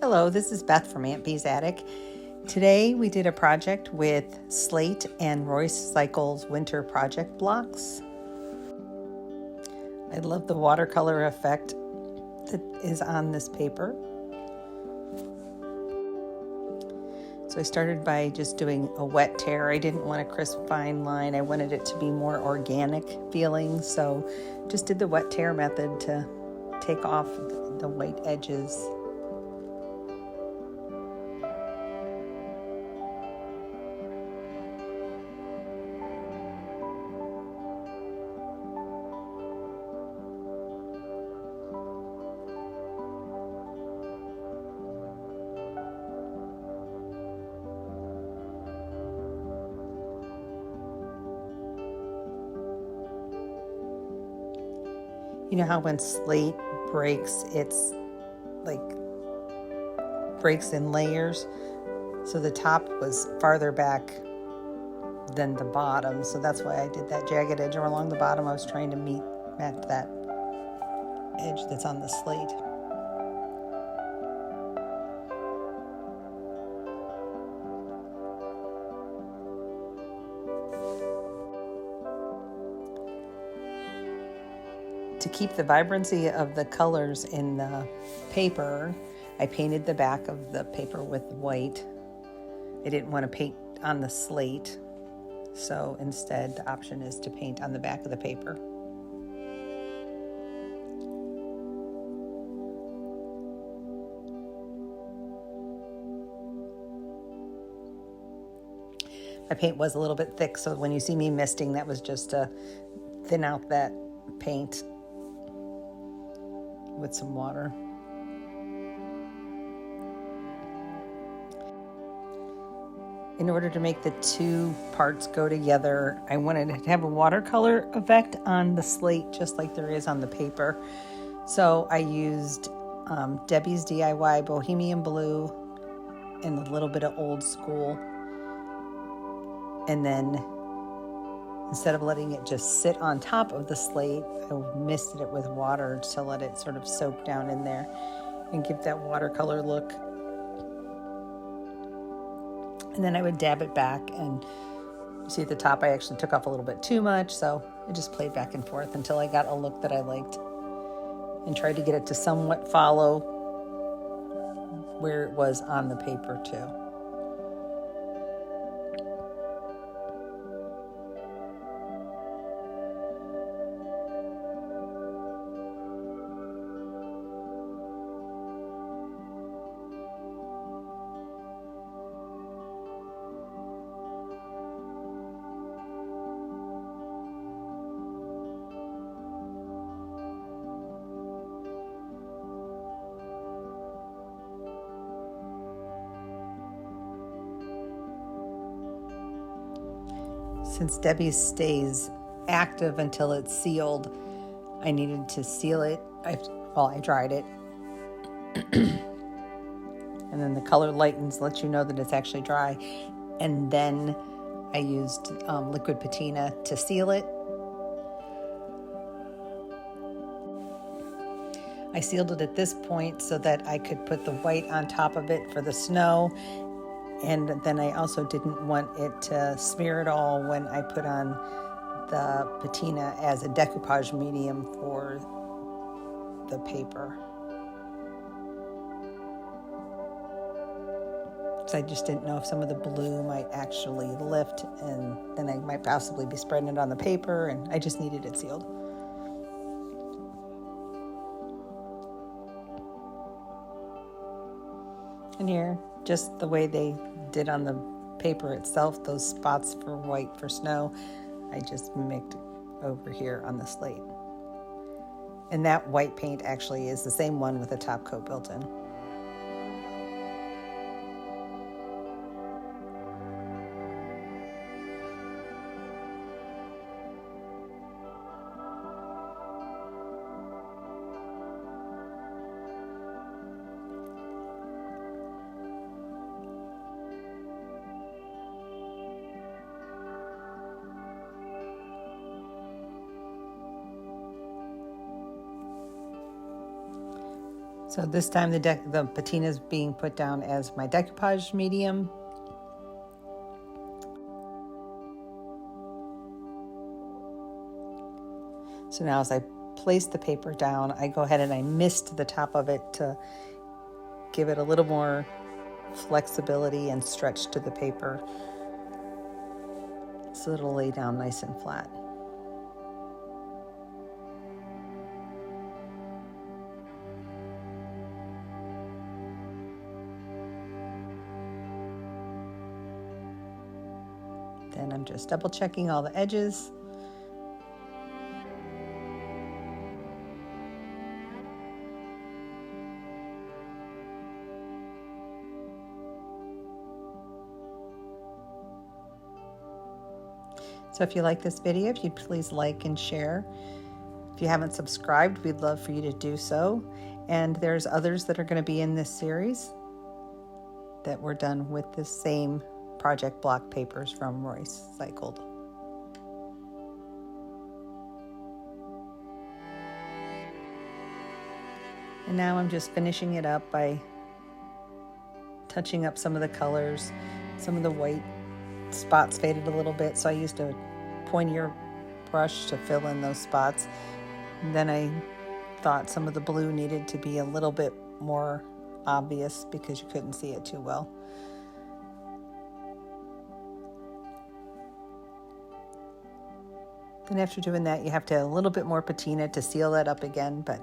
Hello, this is Beth from Aunt Bee's Attic. Today we did a project with Slate and Roycycled Winter Project Blocks. I love the watercolor effect that is on this paper. So I started by just doing a wet tear. I didn't want a crisp fine line. I wanted it to be more organic feeling, so just did the wet tear method to take off the white edges. You know how when slate breaks, it's like breaks in layers? So the top was farther back than the bottom. So that's why I did that jagged edge along the bottom. I was trying to match that edge that's on the slate. To keep the vibrancy of the colors in the paper, I painted the back of the paper with white. I didn't want to paint on the slate, so instead the option is to paint on the back of the paper. My paint was a little bit thick, so when you see me misting, that was just to thin out that paint with some water. In order to make the two parts go together, I wanted to have a watercolor effect on the slate, just like there is on the paper. So I used Debi's DIY Bohemian Blue and a little bit of Old School. And then instead of letting it just sit on top of the slate, I misted it with water to let it sort of soak down in there and give that watercolor look. And then I would dab it back, and you see at the top I actually took off a little bit too much, so I just played back and forth until I got a look that I liked and tried to get it to somewhat follow where it was on the paper too. Since Debi stays active until it's sealed, I needed to seal it. I dried it. And then the color lightens, lets you know that it's actually dry. And then I used liquid patina to seal it. I sealed it at this point so that I could put the white on top of it for the snow. And then I also didn't want it to smear at all when I put on the patina as a decoupage medium for the paper. So I just didn't know if some of the blue might actually lift, and then I might possibly be spreading it on the paper, and I just needed it sealed. And here, just the way they did on the paper itself, those spots for white for snow, I just mixed over here on the slate. And that white paint actually is the same one with a top coat built in. So this time the patina is being put down as my decoupage medium. So now as I place the paper down, I go ahead and I mist the top of it to give it a little more flexibility and stretch to the paper so it'll lay down nice and flat. Then I'm just double checking all the edges. So if you like this video, if you'd please like and share. If you haven't subscribed, we'd love for you to do so. And there's others that are going to be in this series that were done with the same project block papers from Roycycled. And now I'm just finishing it up by touching up some of the colors. Some of the white spots faded a little bit, so I used a pointier brush to fill in those spots. And then I thought some of the blue needed to be a little bit more obvious because you couldn't see it too well. Then after doing that, you have to add a little bit more patina to seal that up again, but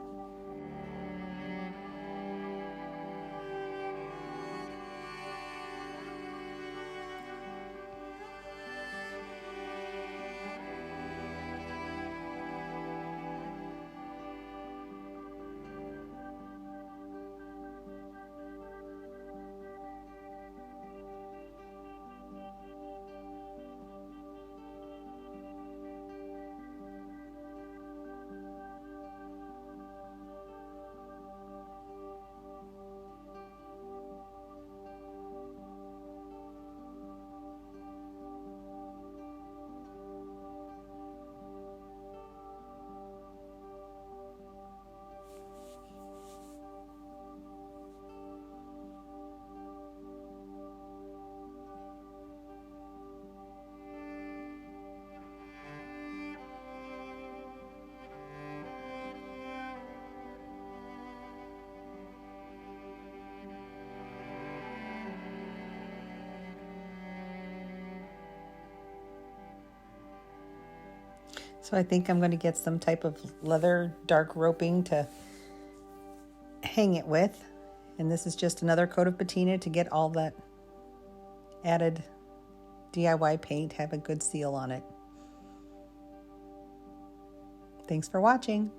so I think I'm going to get some type of leather dark roping to hang it with. And this is just another coat of patina to get all that added DIY paint, have a good seal on it. Thanks for watching.